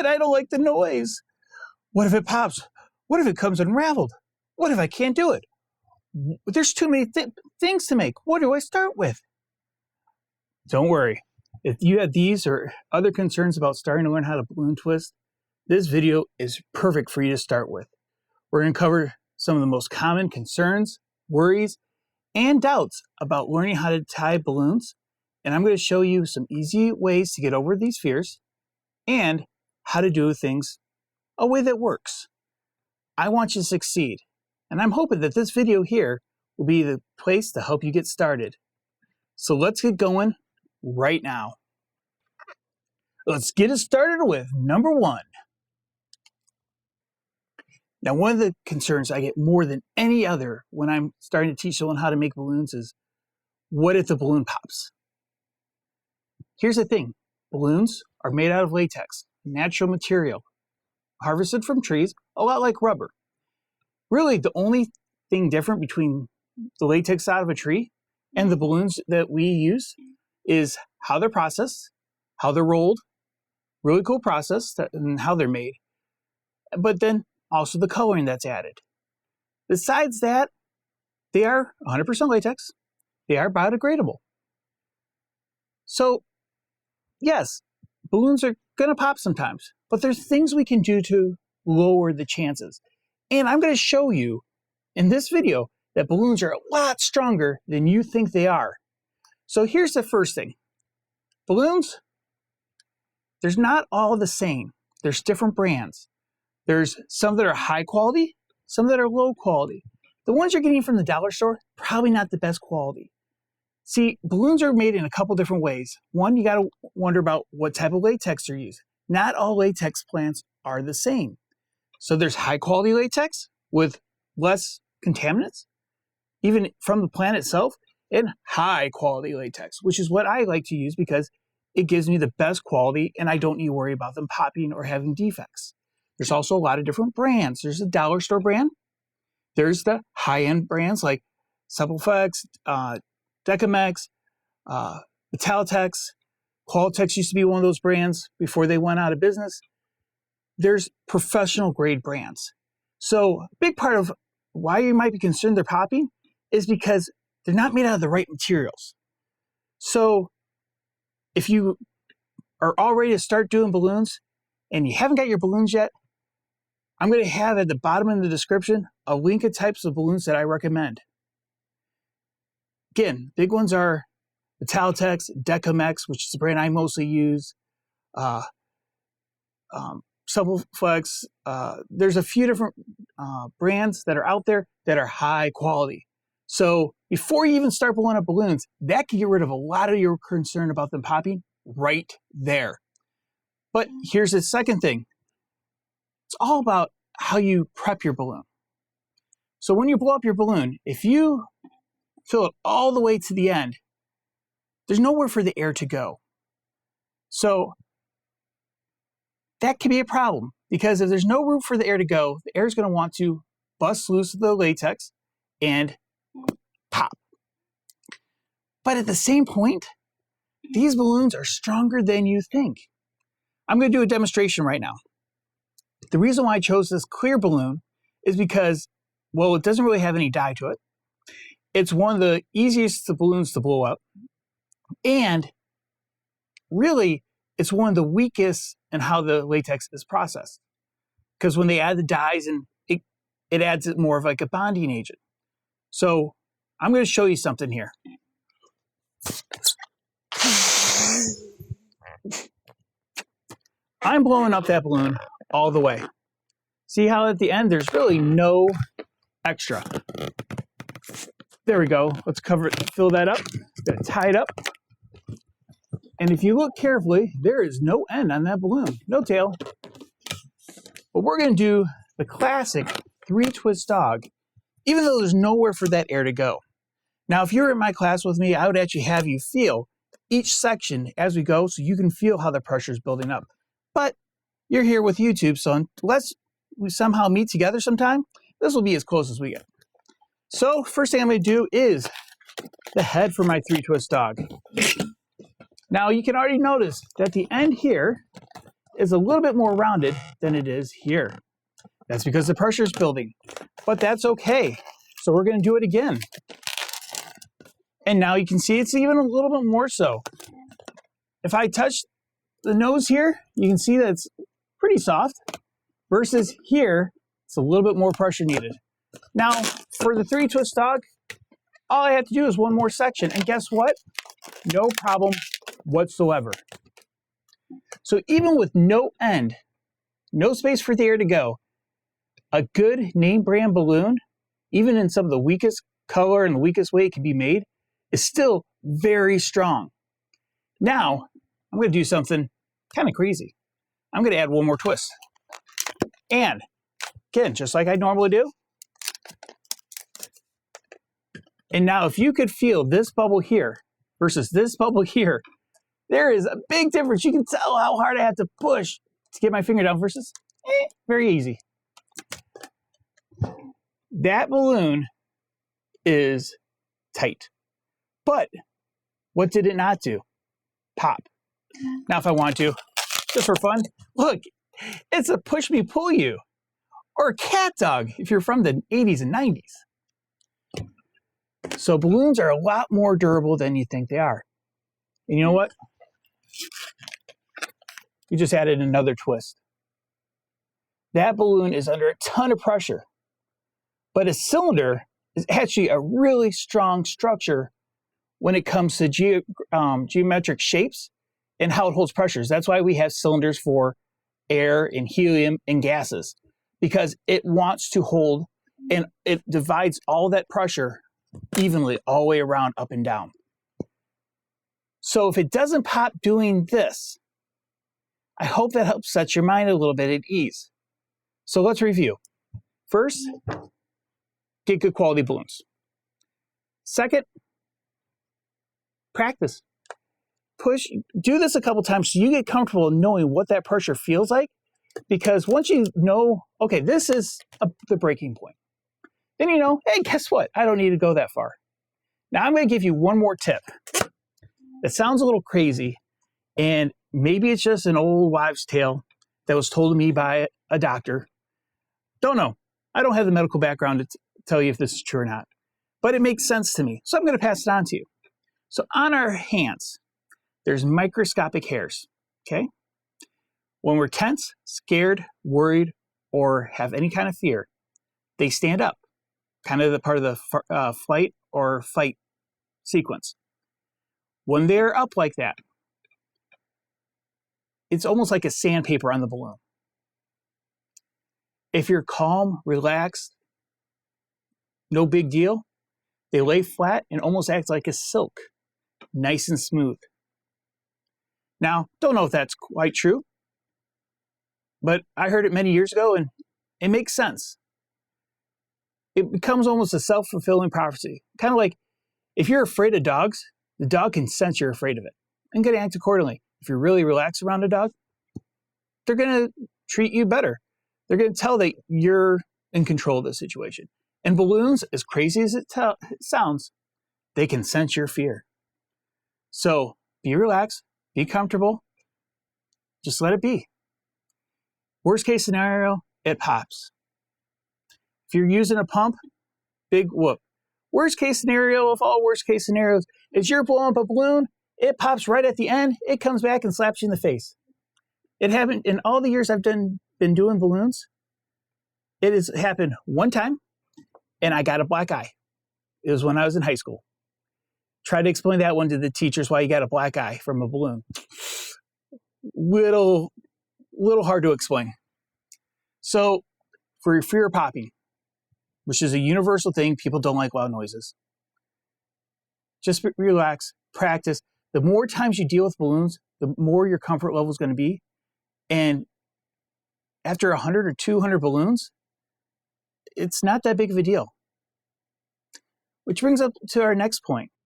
but I don't like the noise. What if it pops? What if it comes unraveled? What if I can't do it? There's too many things to make. What do I start with? Don't worry. If you have these or other concerns about starting to learn how to balloon twist, this video is perfect for you to start with. We're going to cover some of the most common concerns, worries, and doubts about learning how to tie balloons. And I'm going to show you some easy ways to get over these fears and how to do things a way that works. I want you to succeed. And I'm hoping that this video here will be the place to help you get started. So let's get going right now. Let's get it started with number 1. Now, one of the concerns I get more than any other when I'm starting to teach someone how to make balloons is, what if the balloon pops? Here's the thing. Balloons are made out of latex, natural material, harvested from trees, a lot like rubber. Really, the only thing different between the latex out of a tree and the balloons that we use is how they're processed, how they're rolled, really cool process, and how they're made, but then also the coloring that's added. Besides that, they are 100% latex. They are biodegradable. So, yes, balloons are going to pop sometimes, but there's things we can do to lower the chances. And I'm going to show you in this video that balloons are a lot stronger than you think they are. So here's the first thing. Balloons, there's not all the same. There's different brands. There's some that are high quality, some that are low quality. The ones you're getting from the dollar store, probably not the best quality. See, balloons are made in a couple different ways. One, you got to wonder about what type of latex they're using. Not all latex plants are the same. So there's high quality latex with less contaminants, even from the plant itself, and high quality latex, which is what I like to use because it gives me the best quality and I don't need to worry about them popping or having defects. There's also a lot of different brands. There's a dollar store brand. There's the high-end brands like Supplex, Decamex, Italtex. Qualitex used to be one of those brands before they went out of business. There's professional grade brands. So a big part of why you might be concerned they're popping is because they're not made out of the right materials. So if you are all ready to start doing balloons and you haven't got your balloons yet, I'm going to have at the bottom of the description a link of types of balloons that I recommend. Again, big ones are Italtex, Decamex, which is the brand I mostly use, Supplex. There's a few different brands that are out there that are high quality. So before you even start blowing up balloons, that can get rid of a lot of your concern about them popping right there. But here's the second thing. It's all about how you prep your balloon. So when you blow up your balloon, if you fill it all the way to the end, there's nowhere for the air to go. So that can be a problem because if there's no room for the air to go, the air is going to want to bust loose the latex and pop. But at the same point, these balloons are stronger than you think. I'm going to do a demonstration right now. The reason why I chose this clear balloon is because, well, it doesn't really have any dye to it. It's one of the easiest balloons to blow up. And really, it's one of the weakest in how the latex is processed. Because when they add the dyes, and it adds it more of like a bonding agent. So I'm going to show you something here. I'm blowing up that balloon all the way. See how at the end there's really no extra. There we go. Let's cover it, fill that up. Gonna tie it up. And if you look carefully, there is no end on that balloon, no tail. But we're going to do the classic 3-twist dog, even though there's nowhere for that air to go. Now, if you're in my class with me, I would actually have you feel each section as we go so you can feel how the pressure is building up. But you're here with YouTube, so unless we somehow meet together sometime, this will be as close as we get. So first thing I'm going to do is the head for my 3-twist dog. Now you can already notice that the end here is a little bit more rounded than it is here. That's because the pressure is building, but that's okay. So we're going to do it again. And now you can see it's even a little bit more so. If I touch the nose here, you can see that it's pretty soft, versus here, it's a little bit more pressure needed. Now, for the 3-twist dog, all I have to do is one more section, and guess what? No problem whatsoever. So even with no end, no space for the air to go, a good name brand balloon, even in some of the weakest color and the weakest way it can be made, is still very strong. Now, I'm going to do something kind of crazy. I'm going to add one more twist. And again, just like I normally do. And now if you could feel this bubble here versus this bubble here, there is a big difference. You can tell how hard I have to push to get my finger down versus very easy. That balloon is tight. But what did it not do? Pop. Now if I want to, just for fun, look, it's a push me pull you, or a cat dog if you're from the 80s and 90s. So balloons are a lot more durable than you think they are. And you know what? You just added another twist. That balloon is under a ton of pressure, but a cylinder is actually a really strong structure when it comes to geometric shapes and how it holds pressures. That's why we have cylinders for air and helium and gases, because it wants to hold and it divides all that pressure evenly all the way around, up and down. So if it doesn't pop doing this, I hope that helps set your mind a little bit at ease. So let's review. First, get good quality balloons. Second, practice. Do this a couple times so you get comfortable knowing what that pressure feels like, because once you know, okay, this is the breaking point, then you know, hey, guess what? I don't need to go that far. Now I'm going to give you one more tip. It sounds a little crazy, and maybe it's just an old wives' tale that was told to me by a doctor. Don't know. I don't have the medical background to tell you if this is true or not, but it makes sense to me, so I'm going to pass it on to you. So on our hands, there's microscopic hairs, okay? When we're tense, scared, worried, or have any kind of fear, they stand up, kind of the part of the flight or fight sequence. When they're up like that, it's almost like a sandpaper on the balloon. If you're calm, relaxed, no big deal, they lay flat and almost act like a silk, nice and smooth. Now, don't know if that's quite true, but I heard it many years ago and it makes sense. It becomes almost a self-fulfilling prophecy. Kind of like if you're afraid of dogs, the dog can sense you're afraid of it and can act accordingly. If you're really relaxed around a dog, they're going to treat you better. They're going to tell that you're in control of the situation. And balloons, as crazy as it sounds, they can sense your fear. So be relaxed, be comfortable, just let it be. Worst case scenario, it pops. If you're using a pump, big whoop. Worst case scenario of all worst case scenarios is you're blowing up a balloon, it pops right at the end, it comes back and slaps you in the face. It happened in all the years I've been doing balloons. It has happened one time, and I got a black eye. It was when I was in high school. Tried to explain that one to the teachers why you got a black eye from a balloon. Little hard to explain. So for your fear of popping, which is a universal thing, people don't like loud noises. Just relax, practice. The more times you deal with balloons, the more your comfort level is going to be. And after 100 or 200 balloons, it's not that big of a deal. Which brings up to our next point.